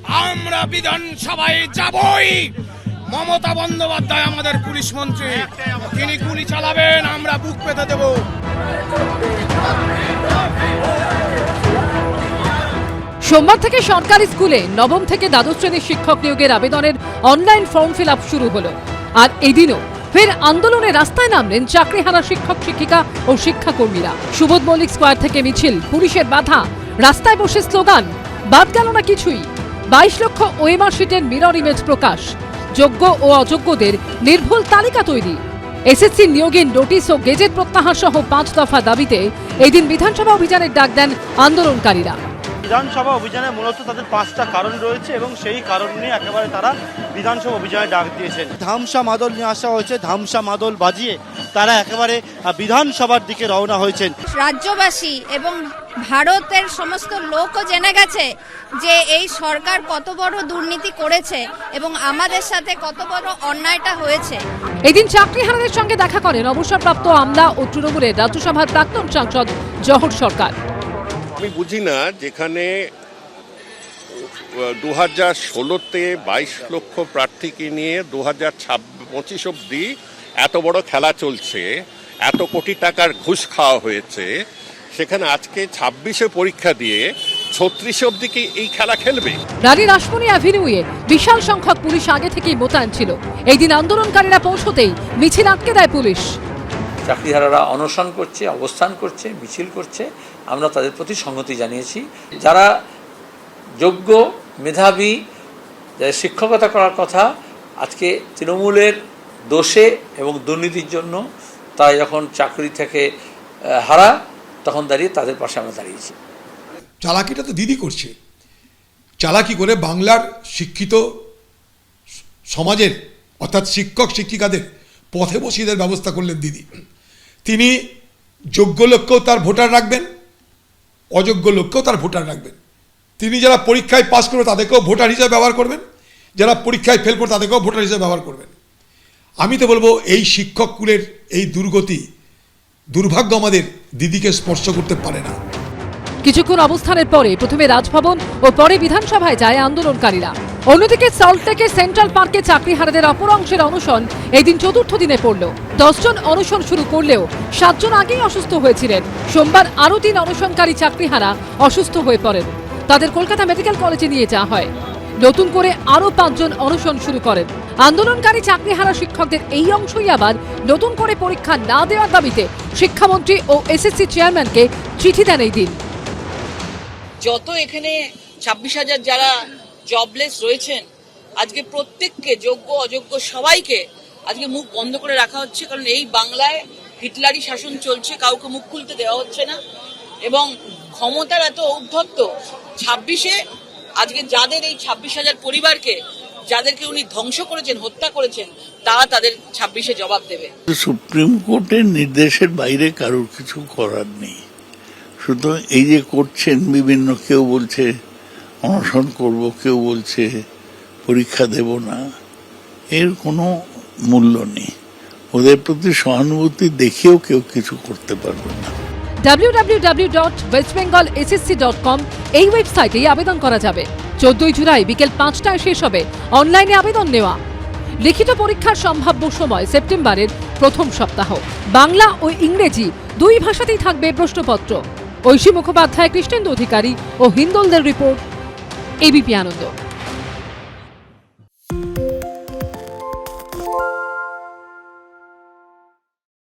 আমরা বিধানসভায় যাবই। মমতা বন্দ্যোপাধ্যায় আমাদের পুলিশ মন্ত্রী, তিনি গুলি চালাবেন, আমরা বুক পেতে দেব। সোমবার থেকে সরকারি স্কুলে নবম থেকে দ্বাদশ শ্রেণীর শিক্ষক নিয়োগের আবেদনের অনলাইন ফর্ম ফিল আপ শুরু হলো। আর এদিনও ফের আন্দোলনে রাস্তায় নামলেন চাকরিহারা শিক্ষক শিক্ষিকা ও শিক্ষাকর্মীরা। সুবোধ মল্লিক স্কোয়ার থেকে মিছিল, পুলিশের বাধা, রাস্তায় বসে স্লোগান, বাদ গেল না কিছুই। 22 লক্ষ ওএমআর শিটের মিরর ইমেজ প্রকাশ, যোগ্য ও অযোগ্যদের নির্ভুল তালিকা তৈরি, এসএসসি নিয়োগের নোটিশ ও গেজেট প্রত্যাহার সহ 5 দফা দাবিতে এই দিন বিধানসভা অভিযানের ডাক দেন আন্দোলনকারীরা। বিধানসভা অভিযানে মূলত তাদের 5টা কারণ রয়েছে এবং সেই কারণ নিয়ে একেবারে তারা বিধানসভা অভিযানে ডাক দিয়েছেন। ধামসা মাদল নিয়ে আসা হয়েছে, ধামসা মাদল বাজিয়ে তারা একেবারে বিধানসভার দিকে রওনা হয়েছেন। রাজ্যবাসী এবং ভারতের সমস্ত লোকও জেনে গেছে যে এই সরকার কত বড় দুর্নীতি করেছে এবং আমাদের সাথে কত বড় অন্যায়টা হয়েছে। এদিন চাকরিহারাদের সঙ্গে দেখা করেন অবসরপ্রাপ্ত আমলা ও তৃণমূলের রাজ্যসভার প্রাক্তন সাংসদ জহর সরকার। আমি বুঝি না, যেখানে 2016-তে 22 লক্ষ প্রার্থীকে নিয়ে 2025 অব্দি এত বড় খেলা চলছে, এত কোটি টাকার ঘুষ খাওয়া হয়েছে, সেখানে আজকে 26-এ পরীক্ষা দিয়ে 36 অব্দি কি এই খেলা খেলবে? রানী রাসমণি অ্যাভিনিউয়ে বিশাল সংখ্যক পুলিশ আগে থেকেই মোতায়েন ছিল। এই দিন আন্দোলনকারীরা পৌঁছতেই মিছিল আটকে দেয় পুলিশ। চাকরিহারারা অনশন করছে, অবস্থান করছে, মিছিল করছে, আমরা তাদের প্রতি সংহতি জানিয়েছি। যারা যোগ্য, মেধাবী, যারা শিক্ষকতা করার কথা, আজকে তৃণমূলের দোষে এবং দুর্নীতির জন্য তারা যখন চাকরি থেকে হারা, তখন দাঁড়িয়ে তাদের পাশে আমরা দাঁড়িয়েছি। চালাকিটা তো দিদি করছে, চালাকি করে বাংলার শিক্ষিত সমাজের অর্থাৎ শিক্ষক শিক্ষিকাদের পথে বসিয়ে দেওয়ার ব্যবস্থা করলেন দিদি। তিনি যোগ্য লোককেও তার ভোটার রাখবেন, অযোগ্য লোককেও তার ভোটার রাখবেন। তিনি যারা পরীক্ষায় পাস করবে তাদেরকেও ভোটার হিসেবে ব্যবহার করবেন, যারা পরীক্ষায় ফেল করবে তাদেরকেও ভোটার হিসেবে ব্যবহার করবেন। আমি তো বলবো এই শিক্ষক কুলের এই দুর্গতি, দুর্ভাগ্য আমাদের দিদিকে স্পর্শ করতে পারে না। কিছুক্ষণ অবস্থানের পরে প্রথমে রাজভবন ও পরে বিধানসভায় যায় আন্দোলনকারীরা। অন্যদিকে সল্টলেকের সেন্ট্রাল পার্কে চাকরিহারাদের অপর অংশের অনশন এই দিন চতুর্থ দিনে পড়ল। 10 জন অনশন শুরু করলেও 7 জন আগেই অসুস্থ হয়েছিলেন। সোমবার আরও 3 অনশনকারী চাকরিহারা অসুস্থ হয়ে পড়েন, তাদের কলকাতা মেডিকেল কলেজে নিয়ে যাওয়া হয়। নতুন করে আরও 5 জন অনশন শুরু করেন। আন্দোলনকারী চাকরিহারা শিক্ষকদের এই অংশই আবার নতুন করে পরীক্ষা না দেওয়ার দাবিতে শিক্ষামন্ত্রী ও এসএসসি চেয়ারম্যানকে চিঠি দেন এই দিন। যত এখানে 26,000 যারা জবলেস রয়েছেন, আজকে প্রত্যেককে, যোগ্য অযোগ্য সবাইকে আজকে মুখ বন্ধ করে রাখা হচ্ছে। কারণ এই বাংলায় হিটলারি শাসন চলছে, কাউকে মুখ খুলতে দেওয়া হচ্ছে না এবং ক্ষমতার এত ঔদ্ধত্য। 26-এ আজকে যাদের এই 26,000 পরিবারকে, যাদেরকে উনি ধ্বংস করেছেন, হত্যা করেছেন, তারা তাদের 26-এ জবাব দেবে। সুপ্রিম কোর্টের নির্দেশের বাইরে কারোর কিছু করার নেই। শুধু এই যে করছেন বিভিন্ন, কেউ বলছে অনশন করব, কেউ বলছে পরীক্ষা দেব না, এর কোনো মূল্য নেই। ওদের প্রতি সহানুভূতি দেখিয়েও কেউ কিছু করতে পারবে না। www.westbengalssc.com এই ওয়েবসাইটে আবেদন করা যাবে। 14 জুলাই বিকেল 5টায় শেষ হবে অনলাইনে আবেদন নেওয়া। লিখিত পরীক্ষার সম্ভাব্য সময় সেপ্টেম্বরের প্রথম সপ্তাহ। বাংলা ও ইংরেজি 2 ভাষাতেই থাকবে প্রশ্নপত্র। ঐশী মুখোপাধ্যায়, কৃষ্ণেন্দু অধিকারী ও হিন্দোলদের রিপোর্ট, এবিপি আনন্দ।